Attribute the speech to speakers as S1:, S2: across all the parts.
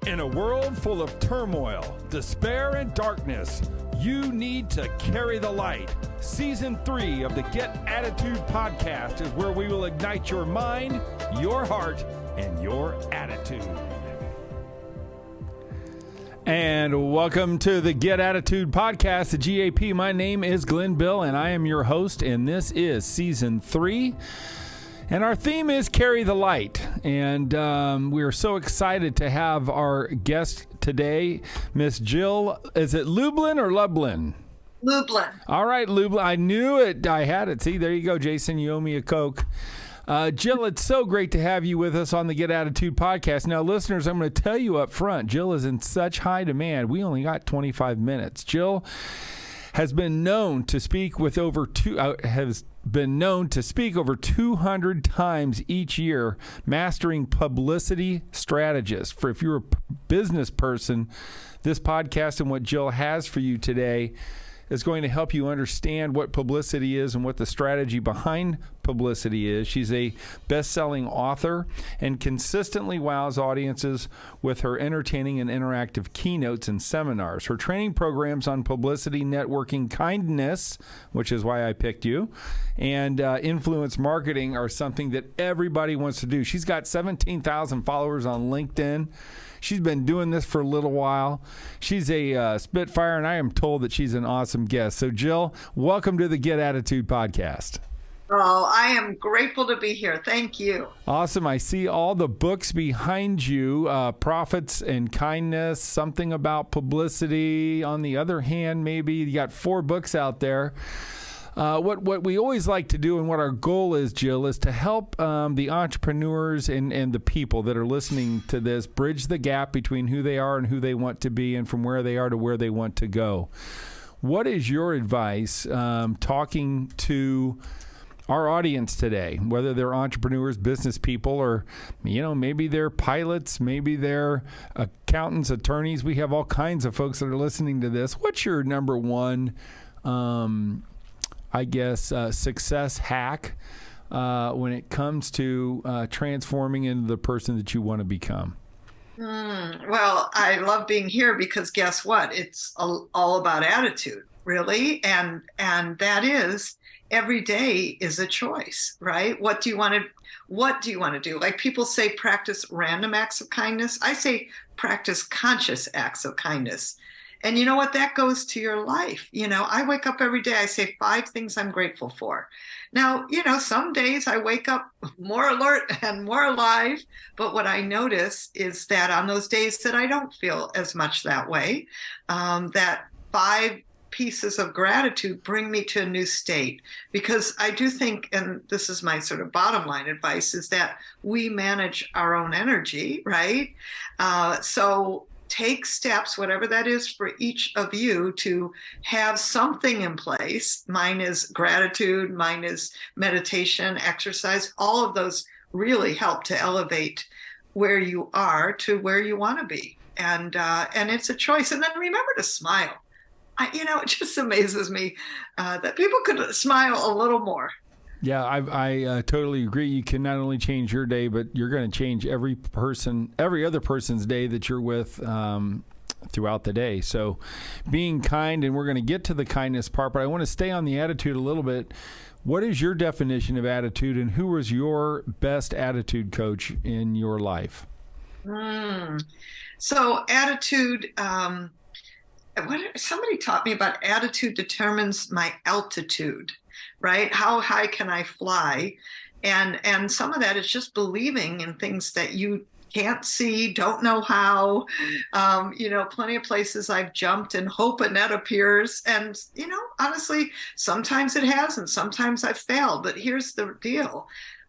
S1: In a world full of turmoil, despair, and darkness, you need to carry the light. Season 3 of the Get Attitude podcast is where we will ignite your mind, your heart, and your attitude. And welcome to the Get Attitude podcast, the GAP. My name is glennbill, and I am your host, and this is Season 3. And our theme is Carry the Light. And we are so excited to have our guest today, Miss Jill. Is it Lublin or Lublin?
S2: Lublin.
S1: All right, Lublin. I knew it. I had it. See, there you go, Jason. You owe me a Coke. Jill, it's so great to have you with us on the Get Attitude podcast. Now, listeners, I'm going to tell you up front, Jill is in such high demand. We only got 25 minutes. Jill has been known to speak with over 200 times each year, mastering Publicity Strategist. For if you're a business person, this podcast and what Jill has for you today is going to help you understand what publicity is and what the strategy behind publicity is. She's a best-selling author and consistently wows audiences with her entertaining and interactive keynotes and seminars. Her training programs on publicity, networking, kindness, which is why I picked you, and influence marketing are something that everybody wants to do. She's got 17,000 followers on LinkedIn. She's been doing this for a little while. She's a Spitfire, and I am told that she's an awesome guest. So, Jill, welcome to the Get Attitude podcast.
S2: Oh, I am grateful to be here. Thank you.
S1: Awesome. I see all the books behind you, Profits and Kindness, something about publicity. On the other hand, maybe you got 4 books out there. What we always like to do and what our goal is, Jill, is to help the entrepreneurs and the people that are listening to this bridge the gap between who they are and who they want to be and from where they are to where they want to go. What is your advice talking to our audience today, whether they're entrepreneurs, business people, or, maybe they're pilots, maybe they're accountants, attorneys? We have all kinds of folks that are listening to this. What's your number one success hack when it comes to transforming into the person that you want to become?
S2: Well, I love being here because guess what? It's all about attitude, really. And that is, every day is a choice, right? What do you want to do? Like people say, practice random acts of kindness. I say practice conscious acts of kindness. And you know what? That goes to your life. I wake up every day, I say 5 things I'm grateful for. Now, some days I wake up more alert and more alive. But what I notice is that on those days that I don't feel as much that way, that 5 pieces of gratitude bring me to a new state. Because I do think, and this is my sort of bottom line advice, is that we manage our own energy, right? So take steps, whatever that is for each of you, to have something in place. Mine is gratitude, mine is meditation, exercise. All of those really help to elevate where you are to where you want to be. And it's a choice. And then remember to smile. It just amazes me that people could smile a little more.
S1: Yeah, I totally agree. You can not only change your day, but you're going to change every other person's day that you're with throughout the day. So being kind, and we're going to get to the kindness part, but I want to stay on the attitude a little bit. What is your definition of attitude, and who was your best attitude coach in your life?
S2: So attitude, somebody taught me about attitude determines my altitude. Right? How high can I fly? And some of that is just believing in things that you can't see, don't know how. Plenty of places I've jumped and hope a net appears. And, honestly, sometimes it has and sometimes I've failed. But here's the deal.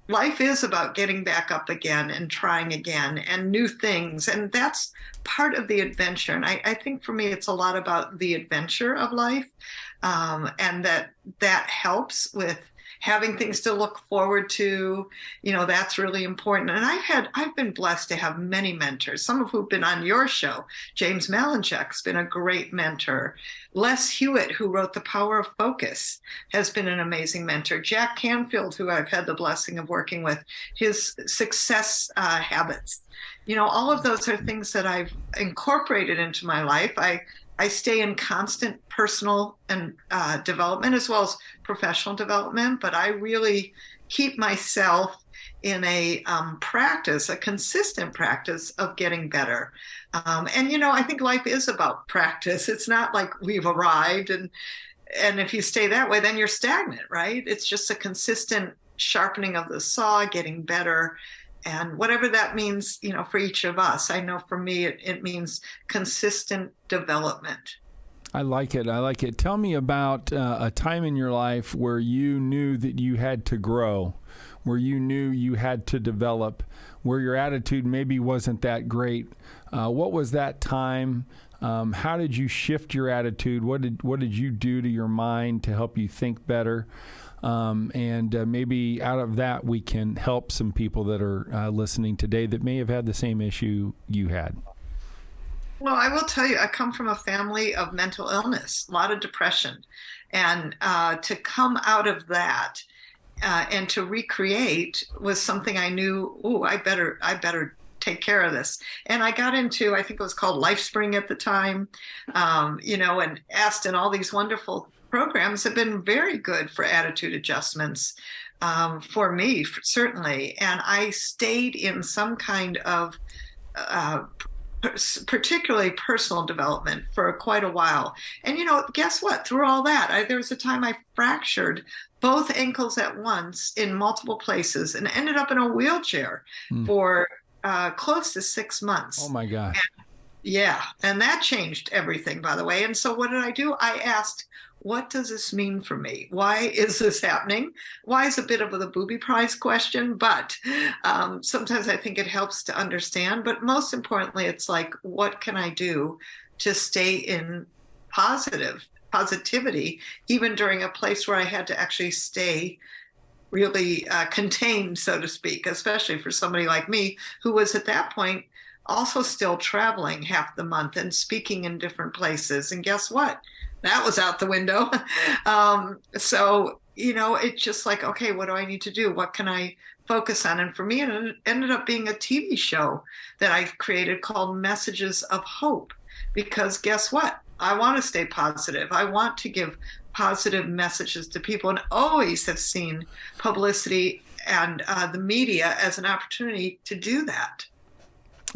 S2: Life is about getting back up again and trying again and new things. And that's part of the adventure. And I think for me, it's a lot about the adventure of life. And that helps with having things to look forward to, that's really important. And I've been blessed to have many mentors, some of who've been on your show. James Malinchek's been a great mentor. Les Hewitt, who wrote The Power of Focus, has been an amazing mentor. Jack Canfield, who I've had the blessing of working with, his success habits, all of those are things that I've incorporated into my life. I stay in constant personal and development as well as professional development, but I really keep myself in a consistent practice of getting better. And I think life is about practice. It's not like we've arrived and if you stay that way, then you're stagnant, right? It's just a consistent sharpening of the saw, getting better. And whatever that means, for each of us. I know for me, it means consistent development.
S1: I like it. Tell me about a time in your life where you knew that you had to grow, where you knew you had to develop, where your attitude maybe wasn't that great. What was that time? How did you shift your attitude? What did you do to your mind to help you think better? And maybe out of that, we can help some people that are listening today that may have had the same issue you had.
S2: Well, I will tell you, I come from a family of mental illness, a lot of depression. And to come out of that and to recreate was something I knew, I better take care of this. And I got into, I think it was called LifeSpring at the time, and asked in all these wonderful programs have been very good for attitude adjustments for me, certainly. And I stayed in some kind of particularly personal development for quite a while. And, guess what? Through all that, there was a time I fractured both ankles at once in multiple places and ended up in a wheelchair for close to 6 months.
S1: Oh, my God.
S2: And that changed everything, by the way. And so what did I do? I asked, what does this mean for me? Why is this happening? Why is a bit of the booby prize question, but sometimes I think it helps to understand. But most importantly, it's like, what can I do to stay in positivity, even during a place where I had to actually stay really contained, so to speak, especially for somebody like me who was at that point also still traveling half the month and speaking in different places. And guess what? That was out the window. So, it's just like, okay, what do I need to do? What can I focus on? And for me, it ended up being a TV show that I created called Messages of Hope, because guess what? I want to stay positive. I want to give positive messages to people and always have seen publicity and the media as an opportunity to do that.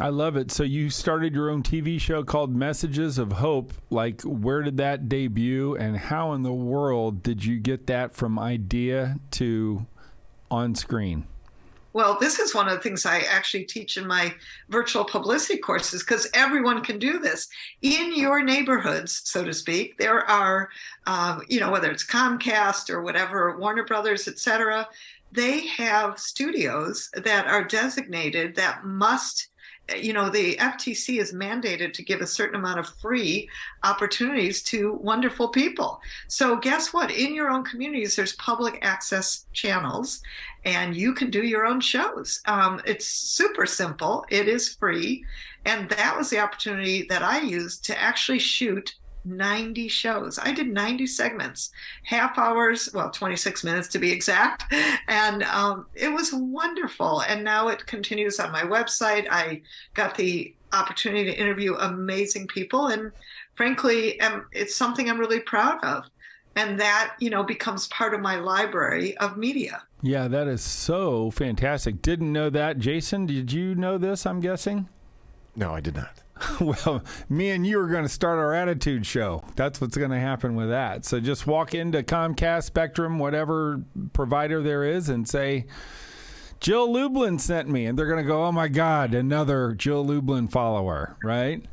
S1: I love it. So you started your own TV show called Messages of Hope. Like, where did that debut, and how in the world did you get that from idea to on screen?
S2: Well, this is one of the things I actually teach in my virtual publicity courses, because everyone can do this. In your neighborhoods, so to speak, there are, whether it's Comcast or whatever, Warner Brothers, et cetera, they have studios that are designated that must, the FTC is mandated to give a certain amount of free opportunities to wonderful people. So guess what? In your own communities, there's public access channels, and you can do your own shows. It's super simple. It is free. And that was the opportunity that I used to actually shoot 90 shows. I did 90 segments, half hours, 26 minutes to be exact. And it was wonderful. And now it continues on my website. I got the opportunity to interview amazing people. And frankly, it's something I'm really proud of. And that, becomes part of my library of media.
S1: Yeah, that is so fantastic. Didn't know that. Jason, did you know this, I'm guessing?
S3: No, I did not.
S1: Well, me and you are going to start our attitude show. That's what's going to happen with that. So just walk into Comcast, Spectrum, whatever provider there is, and say, Jill Lublin sent me. And they're going to go, oh, my God, another Jill Lublin follower, right?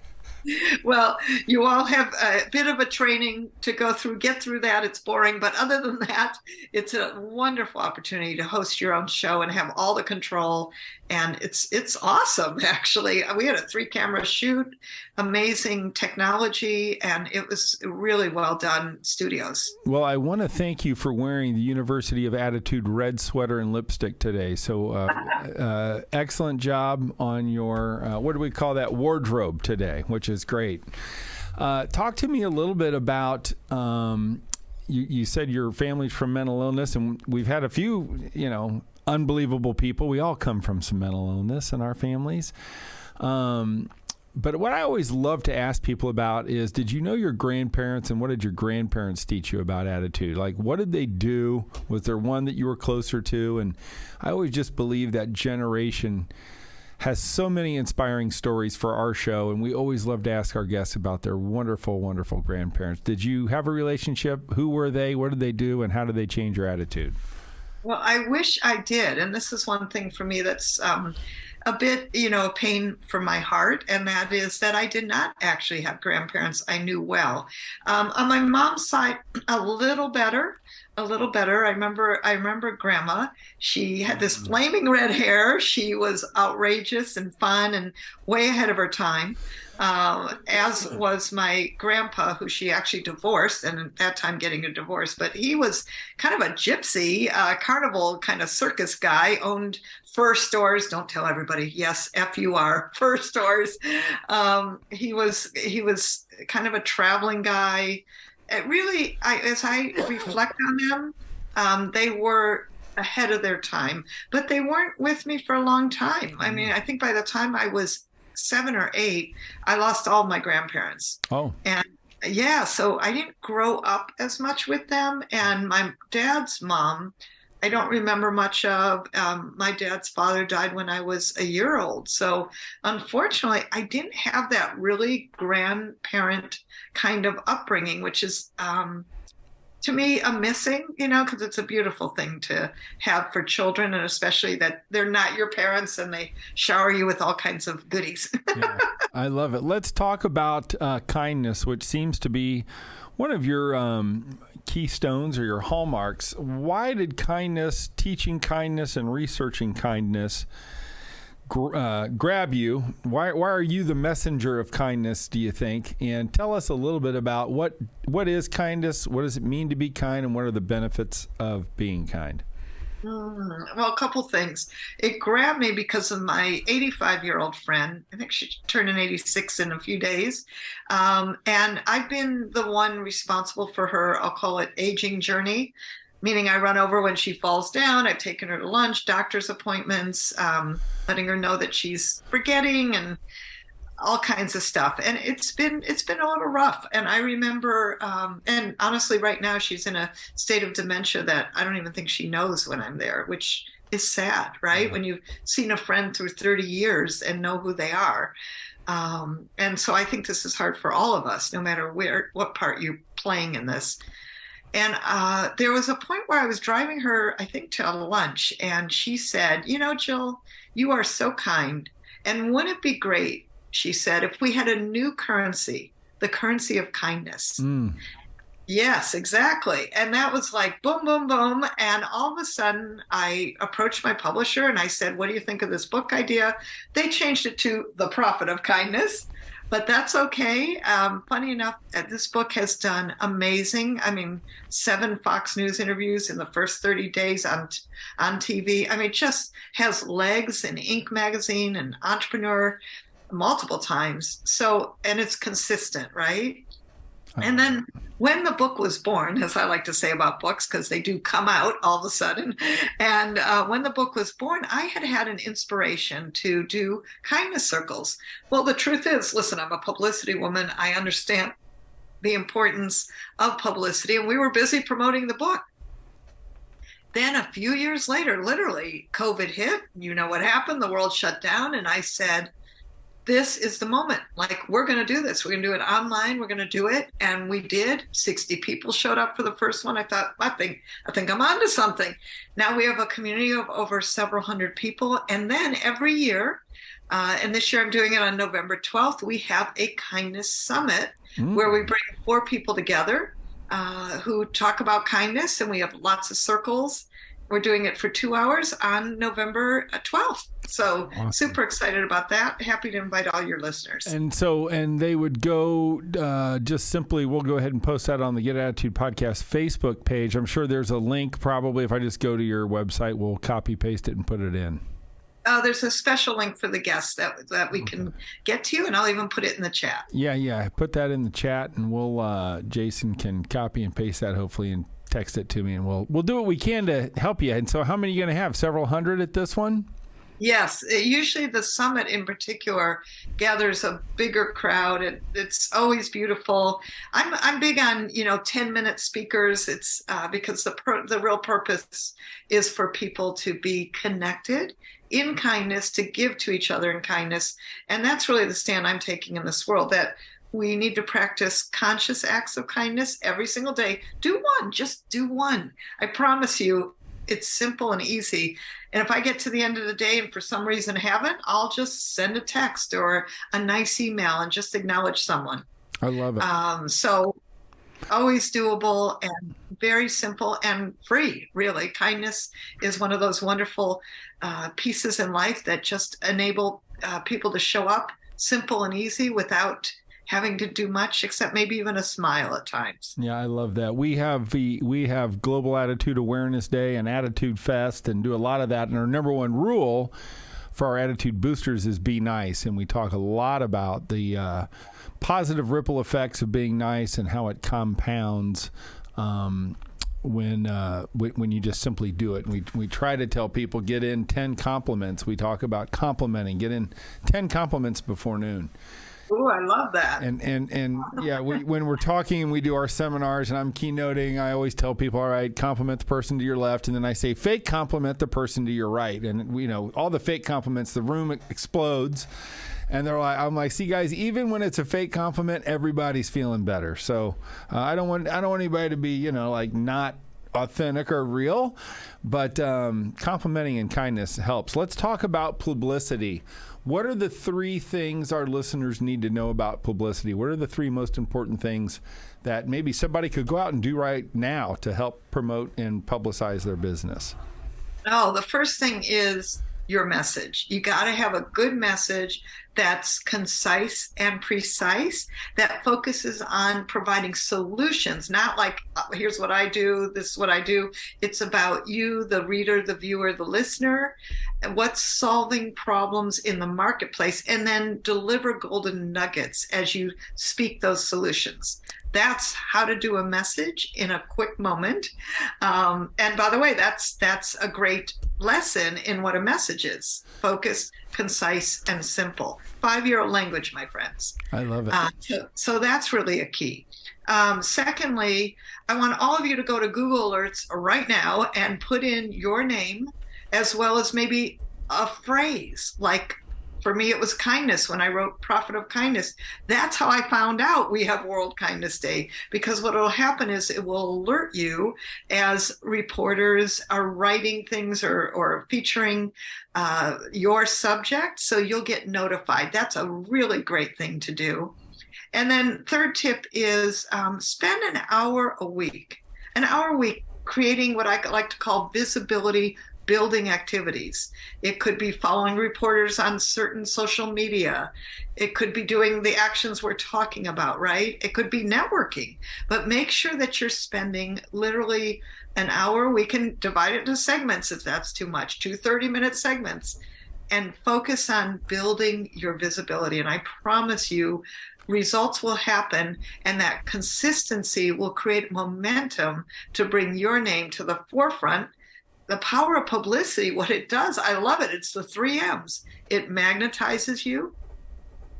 S2: Well, you all have a bit of a training to get through that. It's boring. But other than that, it's a wonderful opportunity to host your own show and have all the control. And it's awesome, actually. We had a 3-camera shoot, amazing technology, and it was really well done studios.
S1: Well, I want to thank you for wearing the University of Attitude red sweater and lipstick today. So excellent job on your, what do we call that, wardrobe today, which is great. Talk to me a little bit about, you said your family's from mental illness, and we've had a few, unbelievable people. We all come from some mental illness in our families. But what I always love to ask people about is, did you know your grandparents, and what did your grandparents teach you about attitude? Like, what did they do? Was there one that you were closer to? And I always just believe that generation has so many inspiring stories for our show, and we always love to ask our guests about their wonderful, wonderful grandparents. Did you have a relationship? Who were they? What did they do? And how did they change your attitude?
S2: Well, I wish I did. And this is one thing for me that's a bit, a pain for my heart. And that is that I did not actually have grandparents I knew well. On my mom's side, a little better. I remember Grandma. She had this flaming red hair. She was outrageous and fun and way ahead of her time. As was my grandpa, who she actually divorced, and at that time getting a divorce. But he was kind of a gypsy, carnival kind of circus guy, owned fur stores. Don't tell everybody. Yes, F-U-R, fur stores. He was kind of a traveling guy. It really, as I reflect on them, they were ahead of their time, but they weren't with me for a long time. I mean, I think by the time I was 7 or 8, I lost all my grandparents.
S1: Oh.
S2: And yeah, so I didn't grow up as much with them. And my dad's mom, I don't remember much of. My dad's father died when I was a year old. So unfortunately, I didn't have that really grandparent kind of upbringing, which is, to me, a missing, because it's a beautiful thing to have for children, and especially that they're not your parents and they shower you with all kinds of goodies.
S1: Yeah, I love it. Let's talk about kindness, which seems to be one of your keystones or your hallmarks. Why did kindness, teaching kindness and researching kindness grab you? Why are you the messenger of kindness, do you think? And tell us a little bit about what is kindness, what does it mean to be kind, and what are the benefits of being kind?
S2: Well, a couple things. It grabbed me because of my 85-year-old friend. I think she turned in 86 in a few days. And I've been the one responsible for her, I'll call it aging journey, meaning I run over when she falls down. I've taken her to lunch, doctor's appointments, letting her know that she's forgetting and all kinds of stuff. And it's been a little rough. And I remember, and honestly, right now she's in a state of dementia that I don't even think she knows when I'm there, which is sad, right? Mm-hmm. When you've seen a friend through 30 years and know who they are. And so I think this is hard for all of us, no matter what part you're playing in this. And there was a point where I was driving her, I think, to lunch, and she said, Jill, you are so kind. And wouldn't it be great, she said, if we had a new currency, the currency of kindness? Mm. Yes, exactly. And that was like boom, boom, boom. And all of a sudden I approached my publisher and I said, what do you think of this book idea? They changed it to The Profit of Kindness. But that's okay. Funny enough, this book has done amazing. 7 Fox News interviews in the first 30 days on TV. It just has legs in Inc. magazine and Entrepreneur multiple times. So, and it's consistent, right? And then when the book was born, as I like to say about books, because they do come out all of a sudden. And when the book was born, I had an inspiration to do kindness circles. Well, the truth is, listen, I'm a publicity woman. I understand the importance of publicity, and we were busy promoting the book. Then a few years later, literally, COVID hit. You know what happened? The world shut down. And I said, this is the moment. Like, we're going to do this. We're going to do it online. We're going to do it. And we did. 60 people showed up for the first one. I thought, I think I'm onto something. Now we have a community of over several hundred people. And then every year, and this year I'm doing it on November 12th, we have a kindness summit where we bring 4 people together who talk about kindness. And we have lots of circles. We're doing it for 2 hours on November 12th. So awesome. Super excited about that. Happy to invite all your listeners.
S1: And they would go just simply, we'll go ahead and post that on the Get Attitude Podcast Facebook page. I'm sure there's a link probably. If I just go to your website, we'll copy paste it and put it in.
S2: There's a special link for the guests that we can get to, and I'll even put it in the chat.
S1: Yeah. Put that in the chat, and we'll Jason can copy and paste that hopefully and text it to me, and we'll do what we can to help you. And so how many are you going to have? Several hundred at this one?
S2: Yes, usually the summit in particular gathers a bigger crowd. It's always beautiful. I'm big on 10-minute speakers. It's because the real purpose is for people to be connected in kindness, to give to each other in kindness, and that's really the stand I'm taking in this world. That we need to practice conscious acts of kindness every single day. Do one, just do one. I promise you, it's simple and easy. And if I get to the end of the day and for some reason haven't, I'll just send a text or a nice email and just acknowledge someone.
S1: I love it.
S2: So always doable and very simple and free, really. Kindness is one of those wonderful pieces in life that just enable people to show up simple and easy without having to do much, except maybe even a smile at times.
S1: Yeah, I love that. We have Global Attitude Awareness Day and Attitude Fest, and do a lot of that. And our number one rule for our attitude boosters is be nice. And we talk a lot about the positive ripple effects of being nice and how it compounds when you just simply do it. And we try to tell people, get in 10 compliments. We talk about complimenting. Get in 10 compliments before noon.
S2: Oh, I love that.
S1: And yeah, when we're talking and we do our seminars and I'm keynoting, I always tell people, all right, compliment the person to your left. And then I say, fake compliment the person to your right. And, all the fake compliments, the room explodes. And I'm like, see, guys, even when it's a fake compliment, everybody's feeling better. So I don't want anybody to be, not authentic or real, but complimenting and kindness helps. Let's talk about publicity. What are the 3 things our listeners need to know about publicity? What are the 3 most important things that maybe somebody could go out and do right now to help promote and publicize their business?
S2: Oh, the first thing is your message. You got to have a good message that's concise and precise, that focuses on providing solutions, not like, here's what I do, this is what I do. It's about you, the reader, the viewer, the listener, and what's solving problems in the marketplace, and then deliver golden nuggets as you speak those solutions. That's how to do a message in a quick moment. And by the way, that's a great lesson in what a message is: focused, concise, and simple. 5-year-old language, my friends.
S1: I love it.
S2: So that's really a key. Secondly, I want all of you to go to Google Alerts right now and put in your name, as well as maybe a phrase. Like, for me, it was kindness when I wrote Prophet of Kindness. That's how I found out we have World Kindness Day, because what will happen is it will alert you as reporters are writing things or featuring your subject, so you'll get notified. That's a really great thing to do. And then third tip is spend an hour a week creating what I like to call visibility building activities. It could be following reporters on certain social media. It could be doing the actions we're talking about, right? It could be networking, but make sure that you're spending literally an hour. We can divide it into segments if that's too much, 2 30-minute segments, and focus on building your visibility. And I promise you, results will happen, and that consistency will create momentum to bring your name to the forefront. The power of publicity, what it does, I love it. It's the 3 M's. It magnetizes you,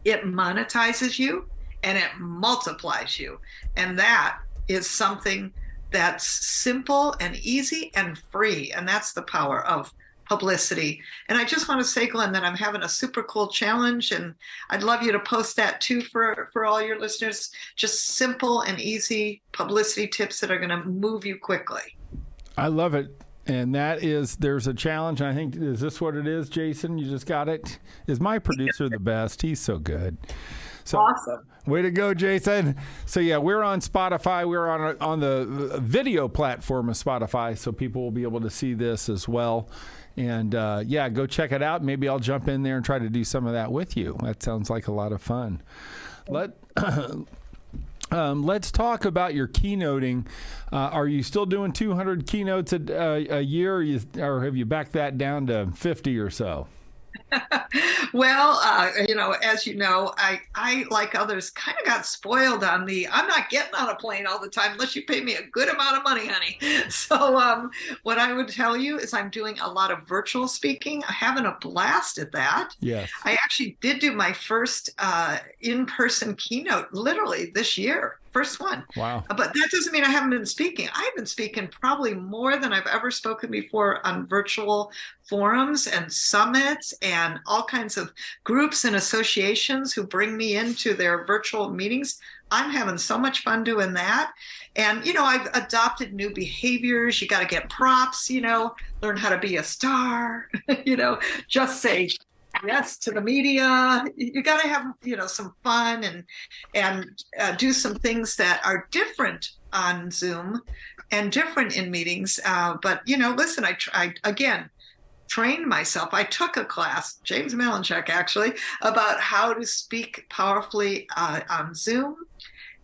S2: it monetizes you, and it multiplies you. And that is something that's simple and easy and free. And that's the power of publicity. And I just want to say, Glenn, that I'm having a super cool challenge, and I'd love you to post that too for all your listeners. Just simple and easy publicity tips that are going to move you quickly.
S1: I love it. And that is, there's a challenge. I think, is this what it is, Jason? You just got it? Is my producer the best? He's so good. So,
S2: awesome.
S1: Way to go, Jason. So, yeah, we're on Spotify. We're on the video platform of Spotify, so people will be able to see this as well. And, yeah, go check it out. Maybe I'll jump in there and try to do some of that with you. That sounds like a lot of fun. Let's talk about your keynoting. Are you still doing 200 keynotes a year, or have you backed that down to 50 or so?
S2: Well, as you know, I like others, kind of got spoiled on I'm not getting on a plane all the time unless you pay me a good amount of money, honey. So what I would tell you is I'm doing a lot of virtual speaking. I'm having a blast at that.
S1: Yes.
S2: I actually did do my first in-person keynote literally this year. First one.
S1: Wow.
S2: But that doesn't mean I haven't been speaking. I've been speaking probably more than I've ever spoken before on virtual forums and summits and all kinds of groups and associations who bring me into their virtual meetings. I'm having so much fun doing that. And, I've adopted new behaviors. You got to get props, learn how to be a star, just say yes to the media. You got to have some fun and do some things that are different on Zoom and different in meetings. But listen, I again trained myself. I took a class, James Malinchak actually, about how to speak powerfully on Zoom.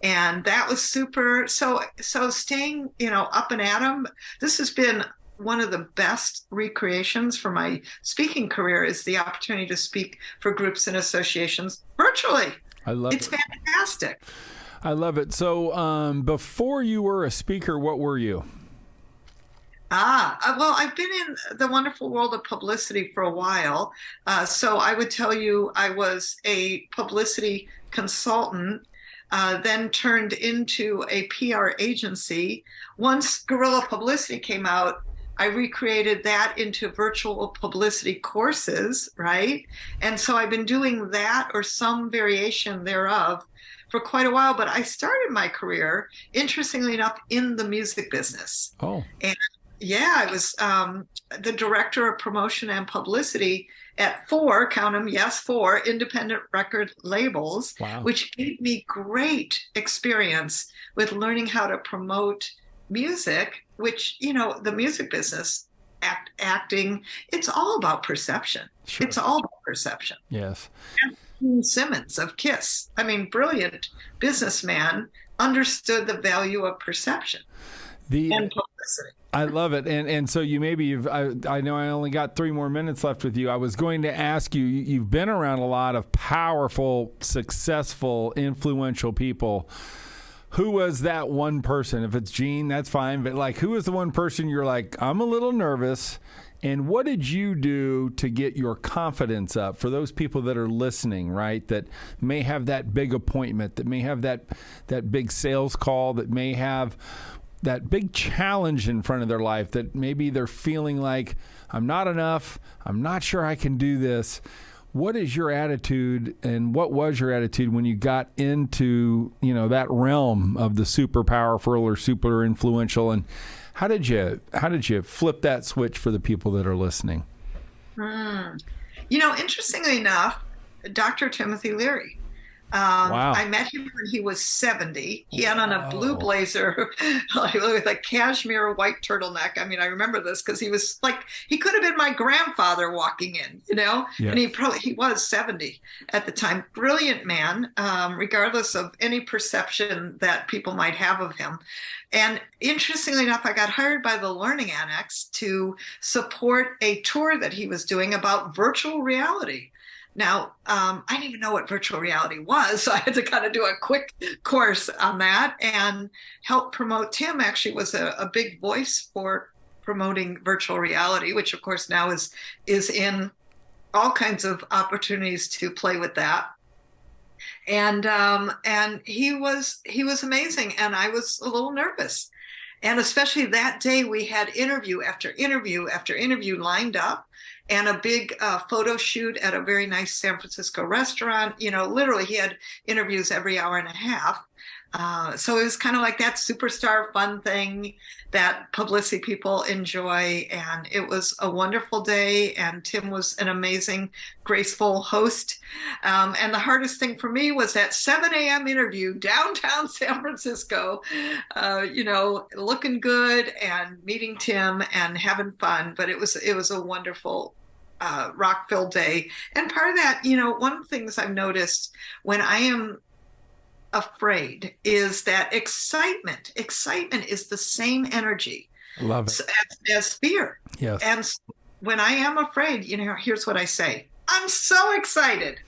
S2: And that was super. So staying up and at 'em. This has been one of the best recreations for my speaking career, is the opportunity to speak for groups and associations virtually.
S1: I love it.
S2: It's fantastic.
S1: I love it. So before you were a speaker, what were you?
S2: Well, I've been in the wonderful world of publicity for a while. So I would tell you I was a publicity consultant, then turned into a PR agency. Once guerrilla publicity came out, I recreated that into virtual publicity courses, right? And so I've been doing that or some variation thereof for quite a while. But I started my career, interestingly enough, in the music business.
S1: Oh.
S2: And yeah, I was the director of promotion and publicity at four independent record labels,
S1: wow,
S2: which gave me great experience with learning how to promote music, which, the music business, acting, it's all about perception.
S1: Sure.
S2: It's all about perception.
S1: Yes.
S2: And Gene Simmons of Kiss, brilliant businessman, understood the value of perception and publicity.
S1: I love it. And so I know I only got 3 more minutes left with you. I was going to ask you, you've been around a lot of powerful, successful, influential people. Who was that one person? If it's Gene, that's fine. But who was the one person you're like, I'm a little nervous? And what did you do to get your confidence up for those people that are listening, right? That may have that big appointment, that may have that big sales call, that may have that big challenge in front of their life, that maybe they're feeling like, I'm not enough, I'm not sure I can do this. What is your attitude, and what was your attitude when you got into, that realm of the super powerful or super influential, and how did you flip that switch for the people that are listening?
S2: Interestingly enough, Dr. Timothy Leary.
S1: Wow.
S2: I met him when he was 70. He had on a blue blazer with a cashmere white turtleneck. I remember this because he was he could have been my grandfather walking in, Yeah. And he was 70 at the time. Brilliant man, regardless of any perception that people might have of him. And interestingly enough, I got hired by the Learning Annex to support a tour that he was doing about virtual reality. Now, I didn't even know what virtual reality was, so I had to kind of do a quick course on that and help promote. Tim actually was a big voice for promoting virtual reality, which of course now is in all kinds of opportunities to play with that. And he was amazing, and I was a little nervous. And especially that day, we had interview after interview after interview lined up, and a big photo shoot at a very nice San Francisco restaurant. Literally he had interviews every hour and a half. So it was kind of like that superstar fun thing that publicity people enjoy. And it was a wonderful day. And Tim was an amazing, graceful host. And the hardest thing for me was that 7 a.m. interview downtown San Francisco, looking good and meeting Tim and having fun. But it was a wonderful rock-filled day. And part of that, one of the things I've noticed when I am afraid is that excitement is the same energy.
S1: Love it.
S2: As fear.
S1: Yes.
S2: And when I am afraid, here's what I say. I'm so excited.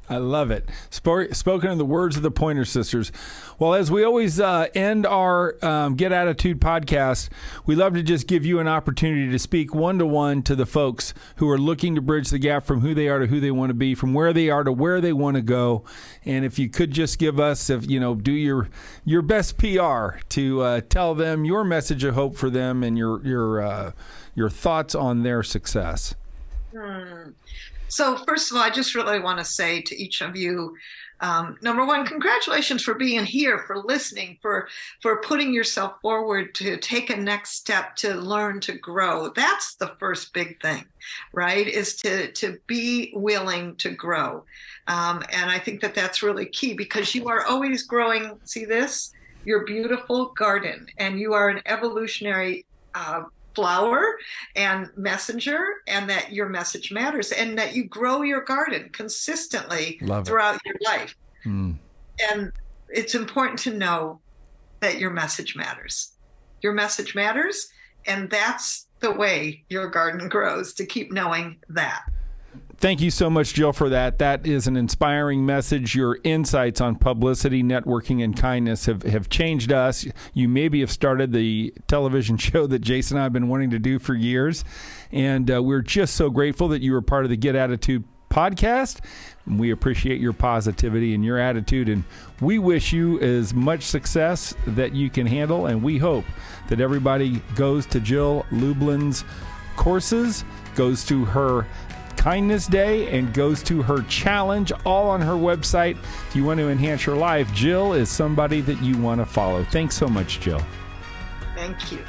S1: I love it. Spoken in the words of the Pointer Sisters. Well, as we always end our Get Attitude podcast, we love to just give you an opportunity to speak one-to-one to the folks who are looking to bridge the gap from who they are to who they want to be, from where they are to where they want to go. And if you could just give us, do your best PR to tell them your message of hope for them and your thoughts on their success.
S2: So first of all, I just really want to say to each of you, number one, congratulations for being here, for listening, for putting yourself forward to take a next step, to learn, to grow. That's the first big thing, right? Is to be willing to grow. And I think that that's really key, because you are always growing. See this? Your beautiful garden, and you are an evolutionary flower and messenger, and that your message matters, and that you grow your garden consistently throughout your life. And it's important to know that your message matters. Your message matters, and that's the way your garden grows, to keep knowing that.
S1: Thank you so much, Jill, for that. That is an inspiring message. Your insights on publicity, networking, and kindness have changed us. You maybe have started the television show that Jason and I have been wanting to do for years. And we're just so grateful that you were part of the Get Attitude podcast. We appreciate your positivity and your attitude. And we wish you as much success that you can handle. And we hope that everybody goes to Jill Lublin's courses, goes to her Kindness Day, and goes to her challenge, all on her website. If you want to enhance your life, Jill is somebody that you want to follow. Thanks so much, Jill.
S2: Thank you.